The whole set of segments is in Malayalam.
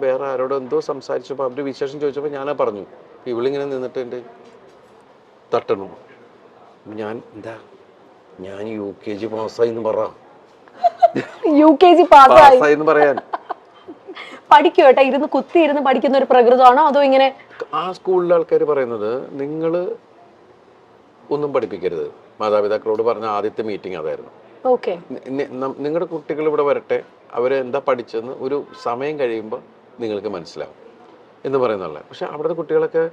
വേറെ ആരോട് എന്തോ സംസാരിച്ചപ്പോൾ അവർ വിശേഷം ചോദിച്ചപ്പോൾ ഞാനാ പറഞ്ഞു. ഇവളിങ്ങനെ നിന്നിട്ടുണ്ട് തട്ടണം. ഞാൻ എന്താ ഞാൻ UKG പാസ്സായി എന്ന് പറ. UKG പാസ്സായി എന്ന് പറയാൻ പഠിക്കും കേട്ടോ. ഇരുന്ന് കുത്തിയിരുന്ന് പഠിക്കുന്ന ഒരു പ്രകൃതമാണോ അതോ ഇങ്ങനെ? ആ സ്കൂളിലെ ആൾക്കാർ പറയുന്നത് നിങ്ങൾ ഒന്നും പഠിപ്പിക്കരുത്. മാതാപിതാക്കളോട് പറഞ്ഞ ആദ്യത്തെ മീറ്റിംഗ് അതായിരുന്നു. ഓക്കെ, നിങ്ങളുടെ കുട്ടികൾ ഇവിടെ വരട്ടെ, അവരെന്താ പഠിച്ചതെന്ന് ഒരു സമയം കഴിയുമ്പോൾ നിങ്ങൾക്ക് മനസ്സിലാവും എന്ന് പറയുന്നുള്ള. പക്ഷെ അവിടുത്തെ കുട്ടികളൊക്കെ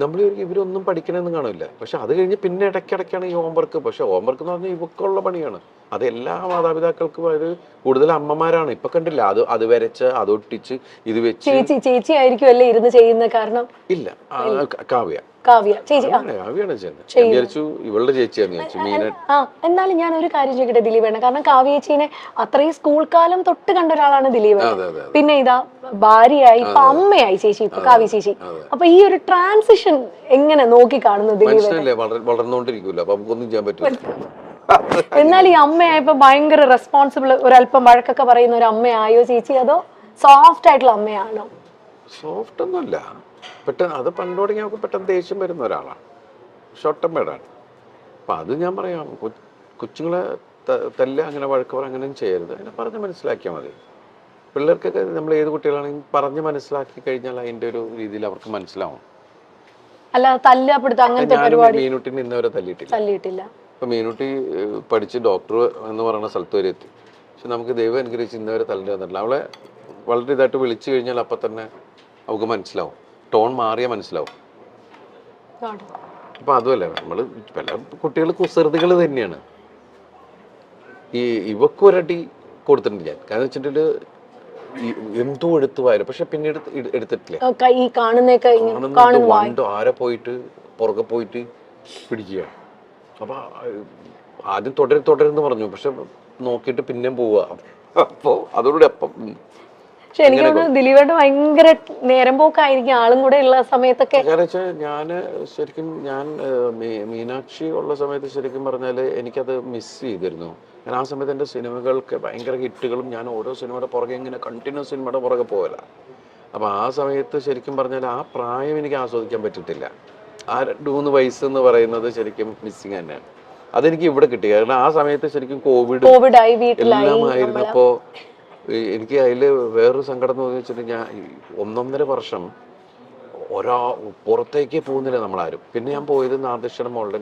നമ്മൾ ഇവരൊന്നും പഠിക്കണമെന്ന് കാണില്ല. പക്ഷെ അത് കഴിഞ്ഞ് പിന്നെ ഇടയ്ക്കിടയ്ക്കാണ് ഈ ഹോംവർക്ക്. പക്ഷെ ഹോംവർക്ക് എന്ന് പറഞ്ഞാൽ ഇവക്കുള്ള പണിയാണ്. അത് എല്ലാ മാതാപിതാക്കൾക്കും അത് കൂടുതൽ അമ്മമാരാണ്. ഇപ്പൊ കണ്ടില്ല, അത് വരച്ച് അതൊട്ടിച്ച് ഇത് വെച്ച്. ചേച്ചി ആയിരിക്കും അല്ലേ ഇരുന്ന് ചെയ്യുന്ന? കാരണം ഇല്ല, കാവ്യ ചേച്ചി കാവ്യാണ് ചെയ്യുന്നത്. വിചാരിച്ചു ഇവളുടെ ചേച്ചിയാന്ന് വിചാരിച്ചു. മീന. എന്നാലും ഞാൻ ഒരു കാര്യം ചോദിക്കട്ടെ ദിലീപേണ്ണ, കാരണം കാവ്യ ചേച്ചീനെ അത്രയും സ്കൂൾ കാലം തൊട്ട് കണ്ട ഒരാളാണ് ദിലീപ്. പിന്നെ ഇതാ ഭാര്യയായി, ഇപ്പൊ അമ്മയായി ചേച്ചി, ഇപ്പൊ കാവ്യ ചേച്ചി. അപ്പൊ ഈ ഒരു ട്രാൻസിഷൻ എങ്ങനെ നോക്കി കാണുന്നു ദിലീപ്? വളർന്നുകൊണ്ടിരിക്കുമല്ലോ, അപ്പൊ നമുക്കൊന്നും ചെയ്യാൻ പറ്റില്ല. എന്നാൽ ഈ അമ്മയായപ്പോ ഭയങ്കര റെസ്പോൺസിബിൾ, ഒരല്പം വഴക്കൊക്കെ പറയുന്ന ഒരു അമ്മയായോ ചേച്ചി, അതോ സോഫ്റ്റ് ആയിട്ടുള്ള അമ്മയാണോ? സോഫ്റ്റ് ഒന്നുമല്ല, പെട്ടെന്ന് അത് പണ്ട് തുടങ്ങി നമുക്ക് പെട്ടെന്ന് ദേഷ്യം വരുന്ന ഒരാളാണ്, ഷോർട്ട് ടെമ്പേർഡാണ്. അപ്പം അത് ഞാൻ പറയാം, കൊച്ചുങ്ങളെ തല്ല്, അങ്ങനെ വഴക്ക് പറ, അങ്ങനെയും ചെയ്യരുത്. അങ്ങനെ പറഞ്ഞ് മനസ്സിലാക്കിയാൽ മതി. പിള്ളേർക്കൊക്കെ നമ്മൾ ഏത് കുട്ടികളാണെങ്കിലും പറഞ്ഞ് മനസ്സിലാക്കി കഴിഞ്ഞാൽ അതിൻ്റെ ഒരു രീതിയിൽ അവർക്ക് മനസ്സിലാവും. അല്ല തല്ലുപിടുത്തം അങ്ങനത്തെ പരിപാടി മീനുട്ടിനെ ഇന്നവരെ തല്ലിയിട്ടില്ല. ഇപ്പം മീനുട്ടി പഠിച്ച് ഡോക്ടർ എന്ന് പറയുന്ന സ്ഥലത്ത് വരെ എത്തി. പക്ഷെ നമുക്ക് ദൈവം അനുഗ്രഹിച്ച് ഇന്നവരെ തല്ലിട്ട് വന്നിട്ടില്ല. അവളെ വളരെ ഇതായിട്ട് വിളിച്ചു കഴിഞ്ഞാൽ അപ്പം തന്നെ അവൾക്ക് മനസ്സിലാവും, ടോൺ മാറിയാൽ മനസ്സിലാവും. അപ്പം അതുമല്ല, നമ്മൾ പല കുട്ടികൾ കുസൃതികൾ തന്നെയാണ്. ഇവക്കൊരടി കൊടുത്തിട്ടുണ്ട് ഞാൻ. കാരണം വെച്ചിട്ടുണ്ടെങ്കിൽ എന്തോ എടുത്തു വാരും, പക്ഷെ പിന്നീട് എടുത്തിട്ടില്ല. ആരെ പോയിട്ട് പുറകെ പോയിട്ട് പിടിക്കുക. അപ്പൊ ആദ്യം തുടരുന്ന് പറഞ്ഞു, പക്ഷെ നോക്കിയിട്ട് പിന്നെയും പോവുക. അപ്പോ അതോടെ അപ്പം. പക്ഷെ എനിക്ക് തോന്നുന്നു ദിലീപേട്ട ഭയങ്കര നേരം പോക്കായിരിക്കും ആളും കൂടെ ഉള്ള സമയത്തൊക്കെ. കാരണം വെച്ചാൽ ഞാൻ മീനാക്ഷി ഉള്ള സമയത്ത് ശരിക്കും പറഞ്ഞാല് എനിക്കത് മിസ് ചെയ്തിരുന്നു. ഞാൻ ആ സമയത്ത് എൻ്റെ സിനിമകൾക്ക് ഭയങ്കര ഹിറ്റുകളും, ഞാൻ ഓരോ സിനിമയുടെ പുറകെ ഇങ്ങനെ കണ്ടിന്യൂസ് സിനിമയുടെ പുറകെ പോകല. അപ്പം ആ സമയത്ത് ശരിക്കും പറഞ്ഞാൽ ആ പ്രായം എനിക്ക് ആസ്വദിക്കാൻ പറ്റിയിട്ടില്ല. ആ 2-3 വയസ്സ് എന്ന് പറയുന്നത് ശരിക്കും മിസ്സിങ് തന്നെയാണ്. അതെനിക്ക് ഇവിടെ കിട്ടി. കാരണം ആ സമയത്ത് ശരിക്കും കോവിഡ് എല്ലാം ആയിരുന്നപ്പോൾ എനിക്ക് അതിൽ വേറൊരു സങ്കടം എന്ന് വെച്ചിട്ടുണ്ടെങ്കിൽ, ഞാൻ 1.5 വർഷം പുറത്തേക്ക് പോകുന്നില്ല നമ്മളാരും. പിന്നെ ഞാൻ പോയത് നാദൃശ്വരം മോളുടെ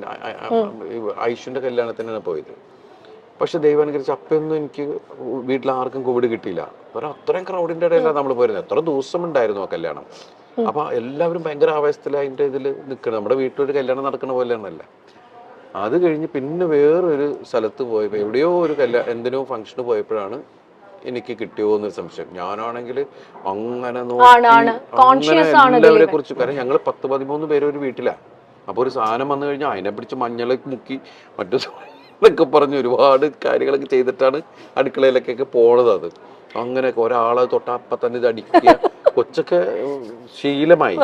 ഐഷുവിൻ്റെ കല്യാണത്തിനാണ് പോയത്. പക്ഷെ ദൈവാനുഗ്രഹിച്ച് അപ്പൊന്നും എനിക്ക് വീട്ടിൽ ആർക്കും കോവിഡ് കിട്ടിയില്ല. അത്രയും ക്രൗഡിൻ്റെ ഇടയിലാണ് നമ്മൾ പോയിരുന്നത്. എത്ര ദിവസം ഉണ്ടായിരുന്നു ആ കല്യാണം. അപ്പൊ എല്ലാവരും ഭയങ്കര ആവേശത്തിൽ അതിൻ്റെ ഇതിൽ നിൽക്കണം. നമ്മുടെ വീട്ടിലൊരു കല്യാണം നടക്കുന്ന പോലെയാണല്ല. അത് കഴിഞ്ഞ് പിന്നെ വേറൊരു സ്ഥലത്ത് പോയപ്പോൾ, എവിടെയോ ഒരു എന്തിനോ ഫംഗ്ഷന് പോയപ്പോഴാണ് എനിക്ക് കിട്ടിയോ എന്നൊരു സംശയം. ഞാനാണെങ്കിൽ അങ്ങനെ നോക്കി എല്ലാവരെ കുറിച്ച്, കാരണം ഞങ്ങൾ 10-13 പേര് ഒരു വീട്ടിലാണ്. അപ്പോൾ ഒരു സാധനം വന്നു കഴിഞ്ഞാൽ അതിനെ പിടിച്ച് മഞ്ഞളൊക്കെ മുക്കി മറ്റു എന്നൊക്കെ പറഞ്ഞ് ഒരുപാട് കാര്യങ്ങളൊക്കെ ചെയ്തിട്ടാണ് അടുക്കളയിലേക്കൊക്കെ പോണത്. അത് അങ്ങനെയൊക്കെ ഒരാളെ തൊട്ടപ്പം തന്നെ ഇത് അടിക്കുക. കൊച്ചൊക്കെ ശീലമായി,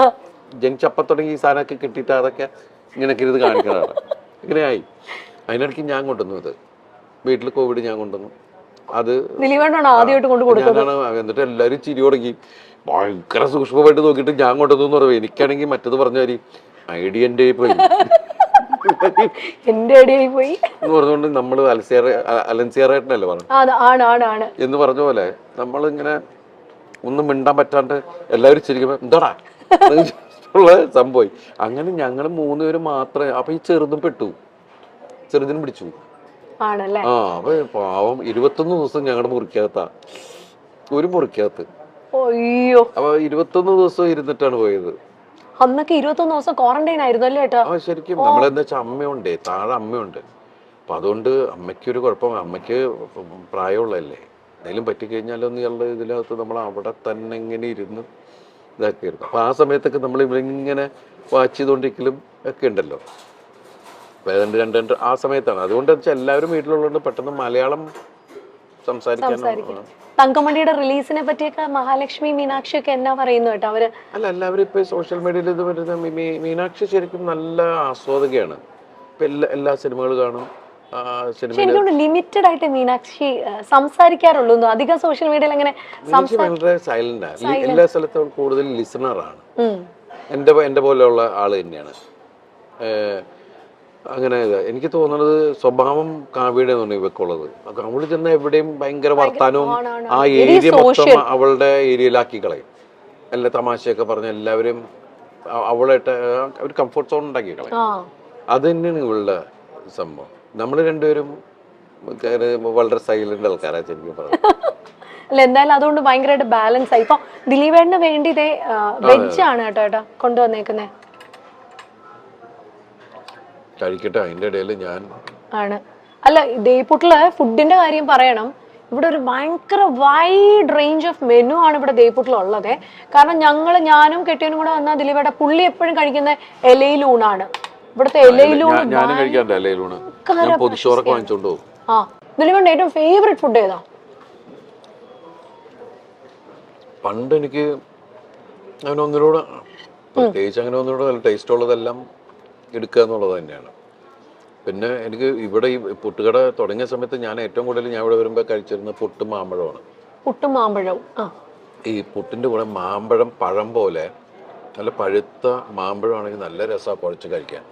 ജനിച്ചപ്പം തുടങ്ങി ഈ സാധനമൊക്കെ കിട്ടിയിട്ട് അതൊക്കെ ഇങ്ങനെയൊക്കെ ഇരുന്ന് കാണിക്കുന്നതാണ്. ഇങ്ങനെയായി. അതിനിടയ്ക്ക് ഞാൻ കൊണ്ടുവന്നു ഇത് വീട്ടിൽ, കോവിഡ് ഞാൻ കൊണ്ടുവന്നു. അത് ഞാനാണ്. എന്നിട്ട് എല്ലാവരും ചിരി തുടങ്ങി, ഭയങ്കര സൂക്ഷ്മമായിട്ട് നോക്കിയിട്ട് ഞാൻ കൊണ്ടുവന്നു എന്ന് പറയുമ്പോൾ എനിക്കാണെങ്കിൽ മറ്റത് പറഞ്ഞ മാതിരി ഐഡിയ എൻ്റെ പോയി എന്ന് പറഞ്ഞുകൊണ്ട് നമ്മൾ അലൻസിയറായിട്ടല്ലേ പറഞ്ഞു എന്ന് പറഞ്ഞ പോലെ നമ്മളിങ്ങനെ ഒന്നും മിണ്ടാൻ പറ്റാണ്ട് എല്ലാവരും ചിരിക്കുമ്പോ എന്താടാ ഉള്ള സംഭവം. അങ്ങനെ ഞങ്ങൾ 3 പേര് മാത്രമേ. അപ്പൊ ഈ ചെറുതും പെട്ടു, ചെറുതിനും പിടിച്ചു. അപ്പൊ പാവം 21 ദിവസം ഞങ്ങളുടെ ഒരു മുറിക്കകത്ത്. അപ്പൊ 21 ദിവസം ഇരുന്നിട്ടാണ് പോയത്. അന്നൊക്കെ 21 ദിവസം ക്വാറന്റൈൻ ആയിരുന്നു അല്ലേ ഏട്ടാ? ശരിക്കും നമ്മളെന്താ വെച്ചാൽ അമ്മയുണ്ട്, താഴെ അമ്മയുണ്ട്. അപ്പൊ അതുകൊണ്ട് അമ്മയ്ക്കൊരു കുഴപ്പം, അമ്മയ്ക്ക് പ്രായമുള്ളതല്ലേ, എന്തെങ്കിലും പറ്റിക്കഴിഞ്ഞാലൊന്നും ഇയാളുടെ ഇതിനകത്ത് നമ്മൾ അവിടെ തന്നെ ഇങ്ങനെ ഇരുന്ന് ഇതാക്കിയിരുന്നു. അപ്പൊ ആ സമയത്തൊക്കെ നമ്മൾ ഇവരിങ്ങനെ വാച്ച് ചെയ്തോണ്ടിരിക്കലും ഒക്കെ ഉണ്ടല്ലോ. രണ്ട് ആ സമയത്താണ്. അതുകൊണ്ട് വെച്ചാൽ എല്ലാവരും വീട്ടിലുള്ളതുകൊണ്ട് പെട്ടെന്ന് മലയാളം സംസാരിക്കാൻ. തങ്കമണിയുടെ റിലീസിനെ പറ്റിയൊക്കെ മഹാലക്ഷ്മി, മീനാക്ഷി ഒക്കെ എന്നാ പറയുന്നു കേട്ടോ അവര്? അല്ല, എല്ലാവരും ഇപ്പൊ സോഷ്യൽ മീഡിയയിൽ ഇത് വരുന്ന മീനാക്ഷി ശരിക്കും നല്ല ആസ്വാദകയാണ്. ഇപ്പൊ എല്ലാ സിനിമകൾ കാണും, സിനിമയിൽ ലിമിറ്റഡ് ആയിട്ട് മീനാക്ഷി സംസാരിക്കാറുള്ളൂ, അധികം സോഷ്യൽ മീഡിയയിൽ അങ്ങനെ വളരെ സൈലന്റ് ആണ്. എല്ലാ സ്ഥലത്തും കൂടുതൽ ലിസണറാണ്. എന്റെ പോലെയുള്ള ആള് തന്നെയാണ്. അങ്ങനെ എനിക്ക് തോന്നുന്നത് സ്വഭാവം കാവ്യയുടെ ഇവക്കുള്ളത്. അവള് ചെന്ന എവിടെയും ഭയങ്കര വർത്താനവും ആ ഏരിയ മൊത്തം അവളുടെ ഏരിയയിലാക്കി കളയും. എല്ലാ തമാശയൊക്കെ പറഞ്ഞ എല്ലാവരും അവളായിട്ട് ഒരു കംഫർട്ട് സോൺ ഉണ്ടാക്കി കളയും. അത് തന്നെയാണ് ഇവളുടെ സംഭവം. നമ്മൾ രണ്ടുപേരും വളരെ സൈലന്റ് ആൾക്കാരാണ് ശരിക്കും പറഞ്ഞു. അല്ല എന്തായാലും അതുകൊണ്ട് ഭയങ്കരമായിട്ട് ബാലൻസ് ആയി. ഇപ്പൊ ദിലീപേട്ടന് വേണ്ടി ഇതേ വെജ് ആണ് കേട്ടോ കൊണ്ടുവന്നേക്കുന്നേ. കഴിക്കട്ടെ, അതിന്റെ ഇടയിൽ ഞാൻ ആണ്. അല്ല ദേയ്പുട്ടില് ഫുഡിന്റെ കാര്യം പറയണം. ഇവിടെ ഒരു ഭയങ്കര വൈഡ് റേഞ്ച് ഓഫ് മെനു ആണ് ഇവിടെ ദേയ്പുട്ടിലുള്ളത്. കാരണം ഞാനും കെട്ടിയനും കൂടെ വന്നാൽ ദിലീപേട്ട പുള്ളി എപ്പോഴും കഴിക്കുന്ന ഇലയിലൂണാണ്. ഇവിടുത്തെ ഇലയിലൂണ്. ആ ദിലീപേട്ട ഏറ്റവും ഫേവറേറ്റ് ഫുഡ് ഏതാ? പണ്ട് എനിക്ക് അങ്ങനെ ഒന്നിലൂടെ പ്രത്യേകിച്ച് അങ്ങനെ ഒന്നിലൂടെ നല്ല ടേസ്റ്റ് ഉള്ളതെല്ലാം എടുക്കുക എന്നുള്ളത് തന്നെയാണ്. പിന്നെ എനിക്ക് ഇവിടെ ഈ പുട്ടുകട തുടങ്ങിയ സമയത്ത് ഞാൻ ഏറ്റവും കൂടുതൽ ഞാൻ ഇവിടെ വരുമ്പോൾ കഴിച്ചിരുന്നത് പുട്ടും മാമ്പഴമാണ്. പുട്ടും മാമ്പഴവും. ഈ പുട്ടിന്റെ കൂടെ മാമ്പഴം പഴം പോലെ നല്ല പഴുത്ത മാമ്പഴമാണെങ്കിൽ നല്ല രസമാണ് കുഴച്ച് കഴിക്കാൻ.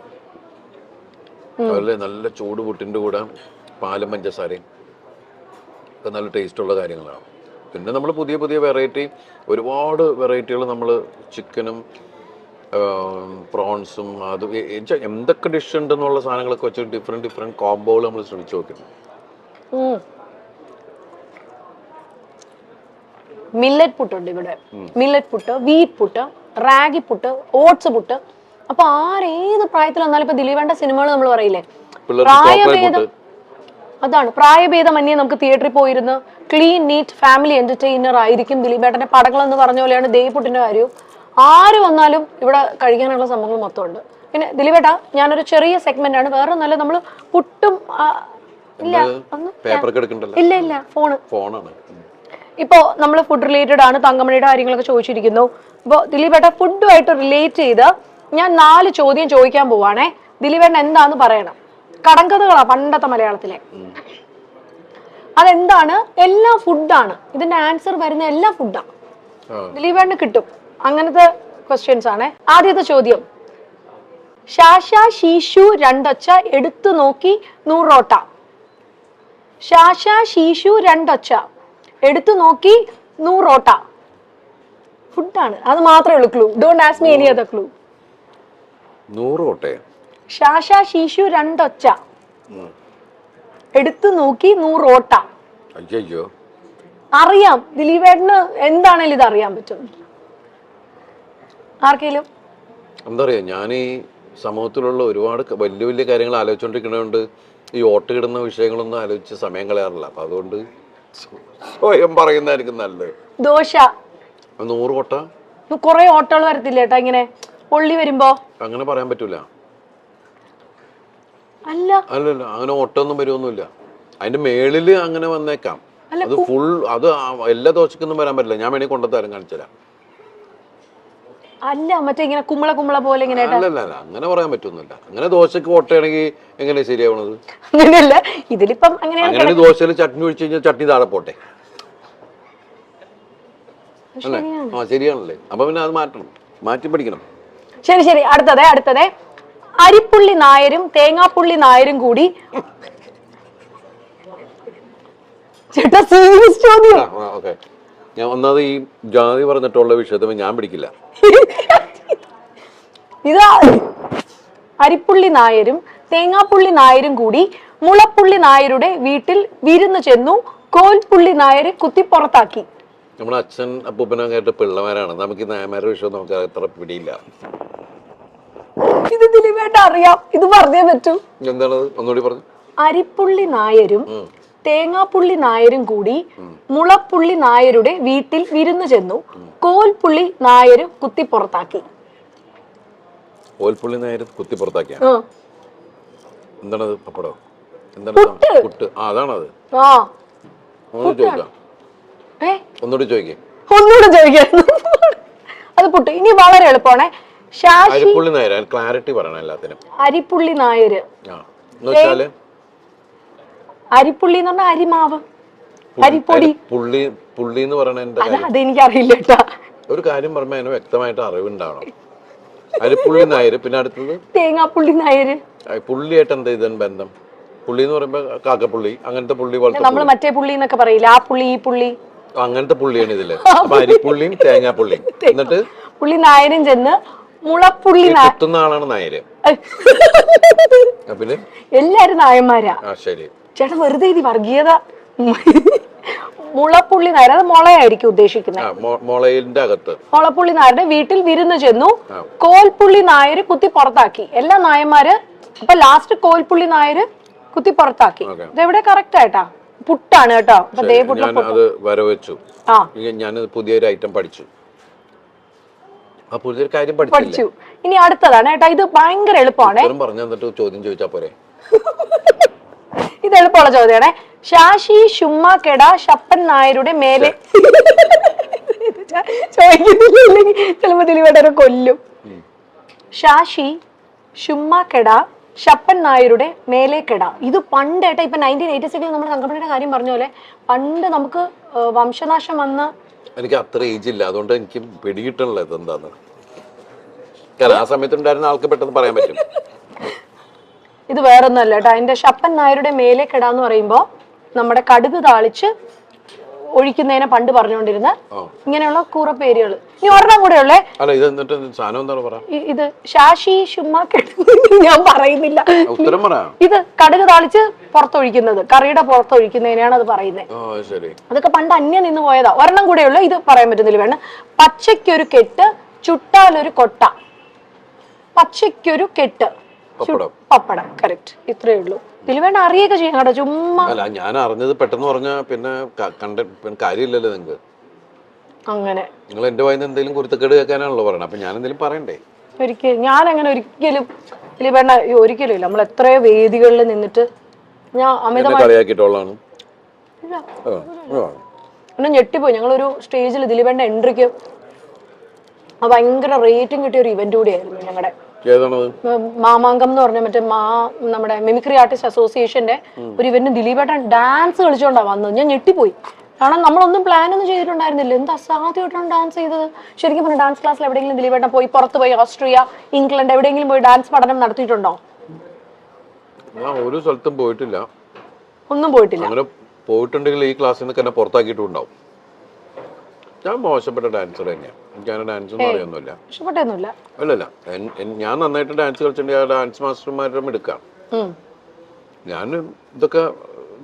അതുപോലെ നല്ല ചൂട് പുട്ടിന്റെ കൂടെ പാലും പഞ്ചസാരയും ഒക്കെ നല്ല ടേസ്റ്റുള്ള കാര്യങ്ങളാണ്. പിന്നെ നമ്മൾ പുതിയ പുതിയ വെറൈറ്റി, ഒരുപാട് വെറൈറ്റികൾ നമ്മൾ ചിക്കനും പ്രോൺസും അത് എന്തൊക്കെ ഡിഷ് ഉണ്ടെന്നുള്ള സാധനങ്ങളൊക്കെ വെച്ച് ഡിഫറെന്റ് കോംബോകൾ നമ്മൾ ശ്രമിച്ചു നോക്കുന്നു. മില്ലറ്റ് പുട്ടുണ്ട് ഇവിടെ. Millet puttu, wheat puttu, ragi puttu, oats puttu. അപ്പൊ ആരേത് പ്രായത്തിൽ വന്നാലും ഇപ്പൊ ദിലീപേണ്ട സിനിമകൾ നമ്മൾ പറയില്ലേ, പ്രായഭേദം അതാണ്. പ്രായഭേദമന്യേ നമുക്ക് തിയേറ്ററിൽ പോയിരുന്ന് ക്ലീൻ നീറ്റ് ഫാമിലി എന്റർടൈനർ ആയിരിക്കും ദിലീപേട്ടന്റെ പടങ്ങൾ എന്ന് പറഞ്ഞ പോലെയാണ് ദേയ്പുട്ടിന്റെ കാര്യവും. ആര് വന്നാലും ഇവിടെ കഴിക്കാനുള്ള സംഭവങ്ങൾ മൊത്തം ഉണ്ട്. പിന്നെ ദിലീപേട്ട ഞാനൊരു ചെറിയ സെഗ്മെന്റ് ആണ്, വേറെ ഒന്നല്ല. നമ്മള് പുട്ടും ഇല്ല ഫോണാണ്. ഇപ്പോ നമ്മൾ ഫുഡ് റിലേറ്റഡ് ആണ്, തങ്കമണിയുടെ കാര്യങ്ങളൊക്കെ ചോദിച്ചിരിക്കുന്നു. ഇപ്പൊ ദിലീപേട്ട ഫുഡുമായിട്ട് റിലേറ്റ് ചെയ്ത് ഞാൻ 4 ചോദ്യം ചോദിക്കാൻ പോവാണേ. ദിലീപേട്ടൻ എന്താന്ന് പറയണം. കടങ്കഥകളാ പണ്ടത്തെ മലയാളത്തിലെ. അതെന്താണ്? എല്ലാ ഫുഡാണ്. ഇതിന്റെ ആൻസർ വരുന്ന എല്ലാ ഫുഡാണ്. ദിലീപേട്ടന് കിട്ടും. അങ്ങനത്തെ ക്വസ്റ്റ്യൻസ് ആണ്. ആദ്യത്തെ ചോദ്യം, ശാശ ശീശു രണ്ടൊച്ച എടുത്തു നോക്കി 100 ഓട്ട. ശാശ ശീശു രണ്ടൊച്ച എടുത്തു നോക്കി 100 ഓട്ട. ഫുഡാണ്, അത് മാത്രമേ ഉള്ളൂ clue. Don't ask me any other clue. 100 ഓട്ട. ശാശ ശീശു രണ്ടൊച്ച എടുത്തു നോക്കി 100 ഓട്ട. അയ്യോ, അറിയാം ദിലീപേട്ടന് എന്താണേലും ഇത് അറിയാൻ പറ്റും. ആർക്കെങ്കിലും എന്താ പറയാ, ഞാൻ ഈ സമൂഹത്തിലുള്ള ഒരുപാട് വലിയ വലിയ കാര്യങ്ങൾ ആലോചിച്ചുകൊണ്ടിരിക്കുന്നതുകൊണ്ട് ഈ ഓട്ട് കിടുന്ന വിഷയങ്ങളൊന്നും ആലോചിച്ച് സമയം കളയാറില്ല. അപ്പൊ അതുകൊണ്ട് സ്വയം പറയുന്നതായിരിക്കും നല്ലത്. ദോശ 100 ഓട്ട. കുറെ ഓട്ടകൾ വരത്തില്ല കേട്ടാ ഇങ്ങനെ പൊള്ളി വരുമ്പോ? അങ്ങനെ പറയാൻ പറ്റൂല. അല്ലല്ല, അങ്ങനെ ഓട്ടമൊന്നും വരുമൊന്നുമില്ല. അതിന്റെ മേളില് അങ്ങനെ വന്നേക്കാം. അത് ഫുൾ അത് എല്ലാ ദോശക്കൊന്നും വരാൻ പറ്റില്ല. ഞാൻ വേണമെങ്കിൽ കൊണ്ടുത്തരാൻ കാണിച്ചുതരാം. അല്ല മറ്റേ ഇങ്ങനെ കുമ്പള പോലെ ഇങ്ങനെ. അല്ലല്ല, അങ്ങനെ പറയാൻ പറ്റൊന്നുമില്ല. അങ്ങനെ ദോശക്ക് ഓട്ടയാണെങ്കിൽ എങ്ങനെ ശരിയാവണത്? അങ്ങനെയല്ല, ഇതിലിപ്പം അങ്ങനെ ദോശയിൽ ചട്നി ഒഴിച്ചു കഴിഞ്ഞാൽ ചട്നി താഴെ പോട്ടെ അല്ലേ? ശരിയാണല്ലേ? അപ്പൊ പിന്നെ അത് മാറ്റി പഠിക്കണം. ശരി. അടുത്തത് അരിപ്പുള്ളി നായരും തേങ്ങാപ്പുള്ളി നായരും കൂടി. ചേട്ടാ സീരിയസ് ചോദ്യം. ഞാൻ ഒന്നാമത് ഈ ജാതി പറഞ്ഞിട്ടുള്ള വിഷയത്തിൽ ഞാൻ പിടിക്കില്ല. ഇതാ അരിപ്പുള്ളി നായരും തേങ്ങാപ്പുള്ളി നായരും കൂടി മുളപ്പുള്ളി നായരുടെ വീട്ടിൽ വിരുന്ന് ചെന്നു. കോൽപ്പുള്ളി നായര് കുത്തി പുറത്താക്കി. നമ്മുടെ അച്ഛൻ അപ്പൂപ്പനൊക്കെ പിള്ളമാരാണ്. നമുക്ക് ഈ നായമാരുടെ വിഷയം നമുക്ക് അത്ര പിടിയില്ല. ഇത് ദിലീപേട്ട അറിയാം, ഇത് പറഞ്ഞേ പറ്റൂ. എന്താണ് ഒന്നുകൂടി പറഞ്ഞു? അരിപ്പുള്ളി നായരും തേങ്ങാപ്പുള്ളി നായരും കൂടി മുളപ്പുള്ളി നായരുടെ വീട്ടിൽ വിരുന്ന് ചെന്നു. കോൽപ്പുള്ളി നായര് കുത്തി പുറത്താക്കി. കോൽപ്പുള്ളി നായര് കുത്തി പുറത്താക്കിയ എന്താണത്? പപ്പടോ? എന്താണ്? പുട്ട്. അതാണത്. ഒന്നുകൂടി ചോദിക്കാം. അത് പുട്ട്. ഇനി വളരെ എളുപ്പമാണ്. അരിപ്പുള്ളി നായര് ക്ലാരിറ്റി പറയണം എല്ലാത്തിനും. അരിപ്പുള്ളി നായര് അരിപ്പുള്ളി എന്ന് പറഞ്ഞാൽ അരിമാവ്, അരിപ്പൊടി. പുള്ളി എന്ന് പറയണ അതെനിക്കറിയില്ല കേട്ടാ. ഒരു കാര്യം പറയുമ്പോ അതിന് വ്യക്തമായിട്ട് അറിവുണ്ടാവണം. അരിപ്പുള്ളി നായര്, പിന്നെ അടുത്തത് തേങ്ങാപ്പുള്ളി നായര്. പുള്ളിയായിട്ട് എന്താ ഇതാണ് ബന്ധം? പുള്ളി എന്ന് പറയുമ്പോ കാക്കപ്പുള്ളി, അങ്ങനത്തെ പുള്ളി പോലത്തെ നമ്മൾ മറ്റേ പുള്ളി എന്നൊക്കെ പറയില്ല, ആ പുള്ളി ഈ പുള്ളി, അങ്ങനത്തെ പുള്ളിയാണ് ഇതില്. അപ്പൊ അരിപ്പുള്ളിയും തേങ്ങാപ്പുള്ളിയും. എന്നിട്ട് പുള്ളി നായരും ചെന്ന് മുളപ്പുള്ളി കുത്തുന്ന ആളാണ് നായര്. പിന്നെ എല്ലാരും നായന്മാരാ. ശരി ചേട്ടൻ വെറുതെ ഇത് വർഗീയത. മുളപ്പുള്ളി നായർ, അത് മുളയായിരിക്കും ഉദ്ദേശിക്കുന്നത്. മുളയിന്റെ അകത്ത് മുളപ്പുള്ളി നായരുടെ വീട്ടിൽ വിരുന്ന് ചെന്നു, കോൽപ്പുള്ളി നായര് കുത്തി പുറത്താക്കി എല്ലാ നായന്മാര്. അപ്പൊ ലാസ്റ്റ് കോൽപ്പുള്ളി നായര് കുത്തി പുറത്താക്കി. ഇതെവിടെ കറക്റ്റ് ആയിട്ടാ? പുട്ടാണ് കേട്ടോ. അത് വരവെച്ചു. ഞാൻ പുതിയൊരു ഐറ്റം പഠിച്ചു. പുതിയൊരു കാര്യം പഠിച്ചു. ഇനി അടുത്തതാണ് കേട്ടോ. ഇത് ഭയങ്കര എളുപ്പമാണ്. ചോദ്യം ചോദിച്ചാ പോരെ? ഇത് എളുപ്പമുള്ള ചോദ്യമാണ്. ശാശി ശുമ്മ കെട ശപ്പൻ നായരുടെ മേലെ ചോദിക്കുന്നില്ലെങ്കിൽ ചിലപ്പോ ദിലീപേട്ടനെ കൊല്ലും. ശാശി ശുമ്മ കെട ശപ്പൻ നായരുടെ മേലെ കെട. ഇത് പണ്ടേട്ടാ, ഇപ്പൊ 1986 നമ്മുടെ സംഘടനയുടെ കാര്യം പറഞ്ഞ പോലെ പണ്ട് നമുക്ക് വംശനാശം വന്ന്. എനിക്ക് അത്ര ഏജ് ഇല്ല, അതുകൊണ്ട് എനിക്ക് പിടികിട്ടണല്ലോ ഇതെന്താന്ന്. ആ സമയത്ത് ഉണ്ടായിരുന്ന ആൾക്ക് പെട്ടെന്ന് പറയാൻ പറ്റും. ഇത് വേറൊന്നല്ല കേട്ടോ. അതിന്റെ ശപ്പൻ നായരുടെ മേലെ കെട എന്ന് പറയുമ്പോ നമ്മുടെ കടുക് താളിച്ച് ഒഴിക്കുന്നതിനെ പണ്ട് പറഞ്ഞുകൊണ്ടിരുന്ന ഇങ്ങനെയുള്ള കൂറപ്പേരുകൾ. ഇനി ഒരെണ്ണം കൂടെ ഉള്ളേ. ഇത് ശാശി ശുമ്മ കെട. ഞാൻ പറയുന്നില്ല. ഇത് കടുക് താളിച്ച് പുറത്തൊഴിക്കുന്നത്, കറിയുടെ പുറത്തൊഴിക്കുന്നതിനെയാണ് അത് പറയുന്നത്. അതൊക്കെ പണ്ട് അന്യം നിന്ന് പോയതാ. ഒരെണ്ണം കൂടെ ഉള്ളു, ഇത് പറയാൻ പറ്റുന്നില്ല. വേണം. പച്ചയ്ക്കൊരു കെട്ട് ചുട്ടാലൊരു കൊട്ട. പച്ചയ്ക്കൊരു കെട്ട് പപ്പടം. കറക്റ്റ്. ഇത്രയേ ഉള്ളൂ. ദിലീപേട്ടൻ അറിയൊക്കെ ചെയ്യാം കേട്ടോ. ചുമ്മാ അല്ല, ഞാൻ അറിഞ്ഞത് പെട്ടെന്ന് പറഞ്ഞ പിന്നെ കാര്യമില്ലല്ലോ നിങ്ങൾക്ക്. അങ്ങനെ നിങ്ങൾ എന്റെ വായിന്ന് എന്തെങ്കിലും കുരുത്തക്കേട് കേൾക്കാനാണല്ലോ പറയണത്. അപ്പൊ ഞാൻ എന്തെങ്കിലും പറയണ്ടേ? ഒരിക്കലും ഞാൻ അങ്ങനെ ഒരിക്കലും ദിലീപേട്ട ഒരിക്കലും ഇല്ല. നമ്മൾ എത്രയോ വേദികളിൽ നിന്നിട്ട് ഞാൻ അമിതമായി കളിയാക്കിയിട്ടുള്ളതാണ്. എന്നെ ഞെട്ടിപ്പോയി. ഞങ്ങളൊരു സ്റ്റേജിൽ ദിലീപേട്ട എൻട്രിക്ക് ഭയങ്കര റേറ്റിംഗ് കിട്ടിയ ഒരു ഇവന്റ് കൂടിയായിരുന്നു ഞങ്ങളുടെ. മാമാങ്കം എന്ന് പറഞ്ഞ മറ്റേ നമ്മുടെ മിമിക്രി ആർട്ടിസ്റ്റ് അസോസിയേഷന്റെ ഒരു ഇവന്റ്. ദിലീപേട്ടൻ ഡാൻസ് കളിച്ചോണ്ടാ വന്നത്. ഞാൻ ഞെട്ടിപ്പോയി. കാരണം നമ്മളൊന്നും പ്ലാൻ ഒന്നും ചെയ്തിട്ടുണ്ടായിരുന്നില്ല. എന്ത് അസാധ്യമായിട്ടാണ് ഡാൻസ് ചെയ്തത്. ശരിക്കും പറഞ്ഞ ഡാൻസ് ക്ലാസ്സിൽ എവിടെയെങ്കിലും ദിലീപേട്ടൻ പോയി പുറത്ത് പോയി ഓസ്ട്രിയ, ഇംഗ്ലണ്ട് എവിടെയെങ്കിലും പോയി ഡാൻസ് പഠനം നടത്തിയിട്ടുണ്ടോ? ഒരു സ്ഥലത്തും പോയിട്ടില്ല. ഒന്നും പോയിട്ടില്ല. അങ്ങനെ പോയിട്ടുണ്ടെങ്കിൽ ഈ ക്ലാസ്സിൽ നിന്ന് തന്നെ പുറത്താക്കിയിട്ടുണ്ടാവും. ഞാൻ മോശപ്പെട്ട ഡാൻസർ തന്നെയാണ്. എനിക്ക് ഡാൻസ് ഒന്നും അറിയൊന്നുമില്ല. അല്ലല്ല, ഞാൻ നന്നായിട്ട് ഡാൻസ് കളിച്ചിട്ടുണ്ടെങ്കിൽ ഡാൻസ് മാസ്റ്റർമാരുടെ എടുക്കാം. ഞാൻ ഇതൊക്കെ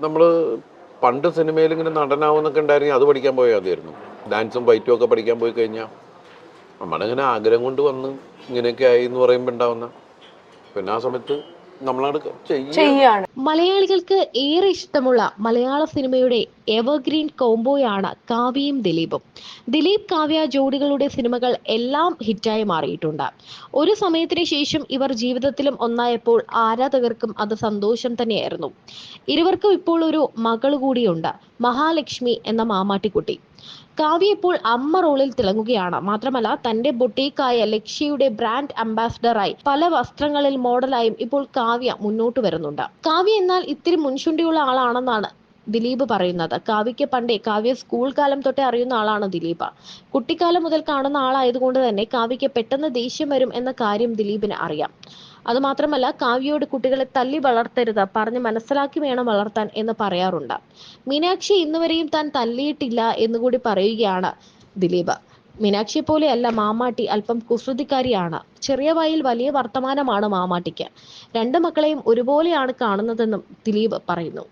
നമ്മള് പണ്ട് സിനിമയിൽ ഇങ്ങനെ നടനാവുന്നൊക്കെ ഉണ്ടായിരുന്നെങ്കിൽ അത് പഠിക്കാൻ പോയാൽ മതിയായിരുന്നു. ഡാൻസും ഫൈറ്റും ഒക്കെ പഠിക്കാൻ പോയി കഴിഞ്ഞാൽ നമ്മളിങ്ങനെ ആഗ്രഹം കൊണ്ട് വന്ന് ഇങ്ങനെയൊക്കെ ആയി എന്ന് പറയുമ്പോൾ ഉണ്ടാവുന്ന പിന്നെ ആ സമയത്ത് മലയാളികൾക്ക് ഏറെ ഇഷ്ടമുള്ള മലയാള സിനിമയുടെ എവർഗ്രീൻ കോംബോയാണ് കാവ്യയും ദിലീപും. ദിലീപ് കാവ്യ ജോഡികളുടെ സിനിമകൾ എല്ലാം ഹിറ്റായി മാറിയിട്ടുണ്ട്. ഒരു സമയത്തിന് ശേഷം ഇവർ ജീവിതത്തിലും ഒന്നായപ്പോൾ ആരാധകർക്കും അത് സന്തോഷം തന്നെയായിരുന്നു. ഇരുവർക്കും ഇപ്പോൾ ഒരു മകൾ കൂടിയുണ്ട്, മഹാലക്ഷ്മി എന്ന മാമാട്ടിക്കുട്ടി. കാവ്യ ഇപ്പോൾ അമ്മ റോളിൽ തിളങ്ങുകയാണ്. മാത്രമല്ല തന്റെ ബൊട്ടീക്കായ ലക്ഷ്യയുടെ ബ്രാൻഡ് അംബാസിഡറായി പല വസ്ത്രങ്ങളിൽ മോഡലായും ഇപ്പോൾ കാവ്യ മുന്നോട്ട് വരുന്നുണ്ട്. കാവ്യ എന്നാൽ ഇത്തിരി മുൻചുണ്ടിയുള്ള ആളാണെന്നാണ് ദിലീപ് പറയുന്നത്. കാവ്യയ്ക്ക് പണ്ടേ കാവ്യ സ്കൂൾ കാലം തൊട്ടേ അറിയുന്ന ആളാണ് ദിലീപ്. കുട്ടിക്കാലം മുതൽ കാണുന്ന ആളായതുകൊണ്ട് തന്നെ കാവ്യയ്ക്ക് പെട്ടെന്ന് ദേഷ്യം വരും എന്ന കാര്യം ദിലീപിന് അറിയാം. അതുമാത്രമല്ല കാവ്യയോട് കുട്ടികളെ തല്ലി വളർത്തരുത്, പറഞ്ഞ് മനസ്സിലാക്കി വേണം വളർത്താൻ എന്ന് പറയാറുണ്ട്. മീനാക്ഷി ഇന്നുവരെയും താൻ തല്ലിയിട്ടില്ല എന്നുകൂടി പറയുകയാണ് ദിലീപ്. മീനാക്ഷിയെ പോലെയല്ല മാമാട്ടി, അല്പം കുസൃതിക്കാരിയാണ്. ചെറിയ വായിൽ വലിയ വർത്തമാനമാണ് മാമാട്ടിക്ക്. രണ്ട് മക്കളെയും ഒരുപോലെയാണ് കാണുന്നതെന്നും ദിലീപ് പറയുന്നു.